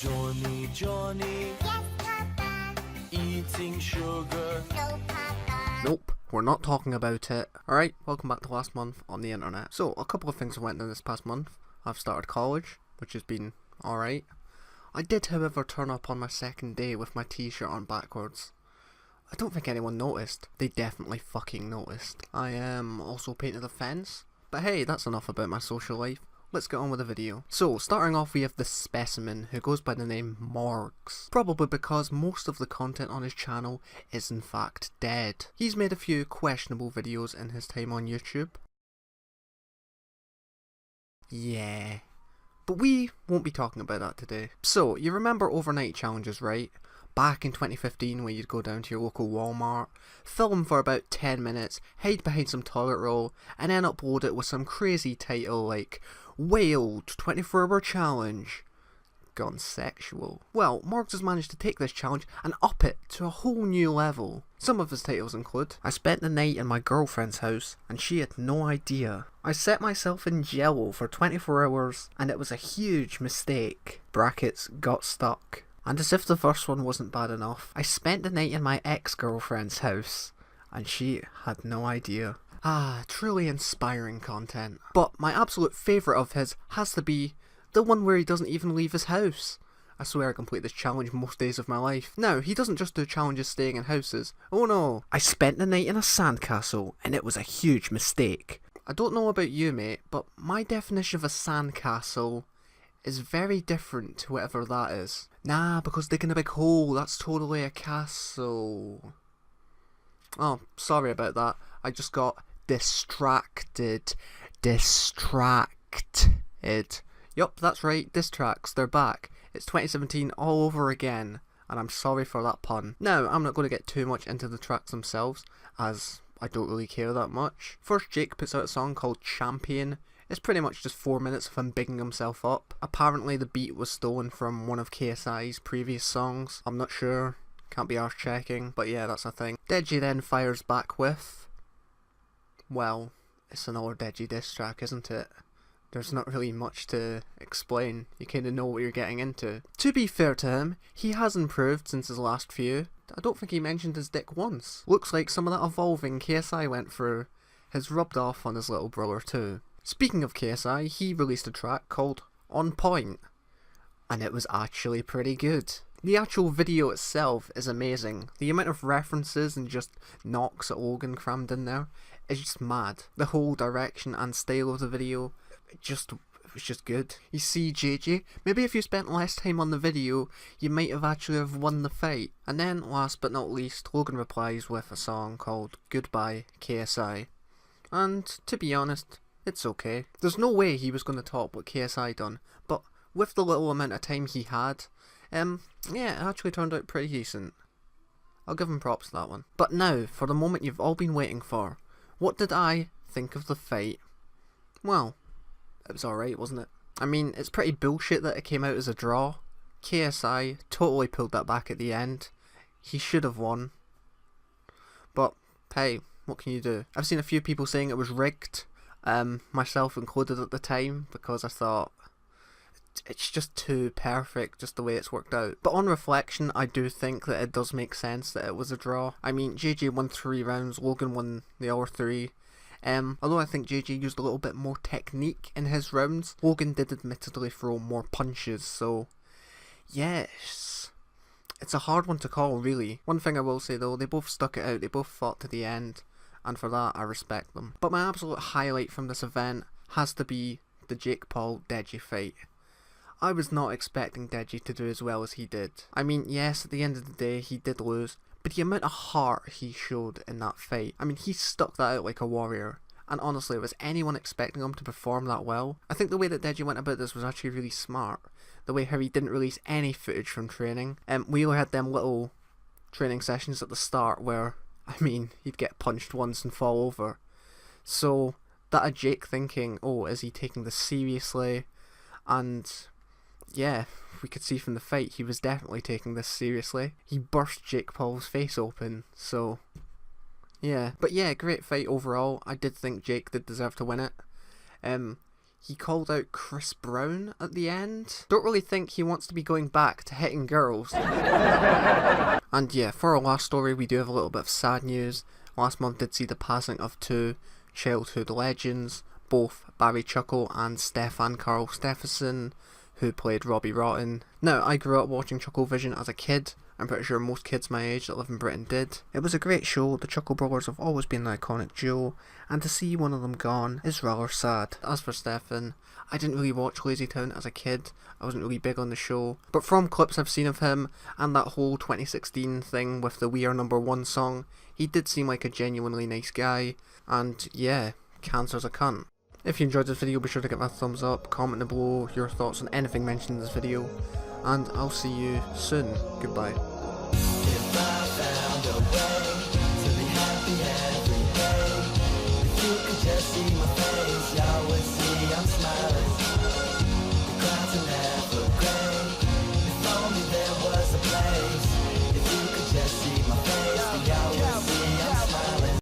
Johnny, Johnny. Yes, Papa. Eating sugar. No, Papa. Nope, we're not talking about it. Alright, welcome back to last month on the internet. So, a couple of things went in this past month. I've started college, which has been alright. I did, however, turn up on my second day with my t-shirt on backwards. I don't think anyone noticed. They definitely fucking noticed. I also painted the fence. But hey, that's enough about my social life. Let's get on with the video. So, starting off we have the specimen who goes by the name Morgs. Probably because most of the content on his channel is in fact dead. He's made a few questionable videos in his time on YouTube. Yeah. But we won't be talking about that today. So, you remember overnight challenges, right? Back in 2015 where you'd go down to your local Walmart, film for about 10 minutes, hide behind some toilet roll, and then upload it with some crazy title like Wailed 24-hour challenge. Gone sexual. Well, Morgs has managed to take this challenge and up it to a whole new level. Some of his titles include: I spent the night in my girlfriend's house and she had no idea. I set myself in jello for 24 hours and it was a huge mistake. Brackets, got stuck. And as if the first one wasn't bad enough, I spent the night in my ex-girlfriend's house and she had no idea. Ah, truly inspiring content. But my absolute favourite of his has to be the one where he doesn't even leave his house. I swear I complete this challenge most days of my life. Now, he doesn't just do challenges staying in houses. Oh no. I spent the night in a sandcastle and it was a huge mistake. I don't know about you, mate, but my definition of a sandcastle is very different to whatever that is. Nah, because digging a big hole, that's totally a castle. Oh, sorry about that. I just got distracted. Yup, that's right, diss tracks, they're back. It's 2017 all over again, and I'm sorry for that pun. Now, I'm not going to get too much into the tracks themselves, as I don't really care that much. First, Jake puts out a song called Champion. It's pretty much just 4 minutes of him bigging himself up. Apparently the beat was stolen from one of KSI's previous songs. I'm not sure, can't be arse checking, but yeah, that's a thing. Deji then fires back with, well, it's another Deji diss track, isn't it? There's not really much to explain, you kinda know what you're getting into. To be fair to him, he has improved since his last few. I don't think he mentioned his dick once. Looks like some of that evolving KSI went through has rubbed off on his little brother too. Speaking of KSI, he released a track called On Point, and it was actually pretty good. The actual video itself is amazing. The amount of references and just knocks at Logan crammed in there is just mad. The whole direction and style of the video, it was just good. You see, JJ, maybe if you spent less time on the video, you might have actually have won the fight. And then, last but not least, Logan replies with a song called Goodbye KSI. And to be honest, it's okay. There's no way he was going to top what KSI done, but with the little amount of time he had, yeah, it actually turned out pretty decent. I'll give him props to that one. But now, for the moment you've all been waiting for. What did I think of the fight? Well, it was alright, wasn't it? I mean, it's pretty bullshit that it came out as a draw. KSI totally pulled that back at the end. He should have won. But, hey, what can you do? I've seen a few people saying it was rigged. Myself included at the time, because I thought it's just too perfect just the way it's worked out. But on reflection, I do think that it does make sense that it was a draw. I mean, JJ won 3 rounds, Logan won the other 3. Although I think JJ used a little bit more technique in his rounds, Logan did admittedly throw more punches, so yes. It's a hard one to call, really. One thing I will say though, they both stuck it out, they both fought to the end. And for that, I respect them. But my absolute highlight from this event has to be the Jake Paul Deji fight. I was not expecting Deji to do as well as he did. I mean, yes, at the end of the day, he did lose, but the amount of heart he showed in that fight, I mean, he stuck that out like a warrior. And honestly, was anyone expecting him to perform that well? I think the way that Deji went about this was actually really smart. The way how he didn't release any footage from training. We only had them little training sessions at the start where, I mean, he'd get punched once and fall over. So, that had Jake thinking, oh, is he taking this seriously? And, yeah, we could see from the fight, he was definitely taking this seriously. He burst Jake Paul's face open, so, yeah. But yeah, great fight overall. I did think Jake did deserve to win it. he called out Chris Brown at the end. Don't really think he wants to be going back to hitting girls. And yeah, for our last story, we do have a little bit of sad news. Last month did see the passing of two childhood legends, both Barry Chuckle and Stefan Carl Stephenson, who played Robbie Rotten. Now, I grew up watching Chucklevision as a kid. I'm pretty sure most kids my age that live in Britain did. It was a great show. The Chuckle Brothers have always been an iconic duo, and to see one of them gone is rather sad. As for Stefan, I didn't really watch Lazy Town as a kid. I wasn't really big on the show, but from clips I've seen of him and that whole 2016 thing with the We Are Number One song, he did seem like a genuinely nice guy, and yeah, cancer's a cunt. If you enjoyed this video, be sure to give it a thumbs up, comment below your thoughts on anything mentioned in this video, and I'll see you soon. Goodbye. If I found a way to be happy every day, if you could just see my face, y'all would see I'm smiling. The clouds are never gray. If only there was a place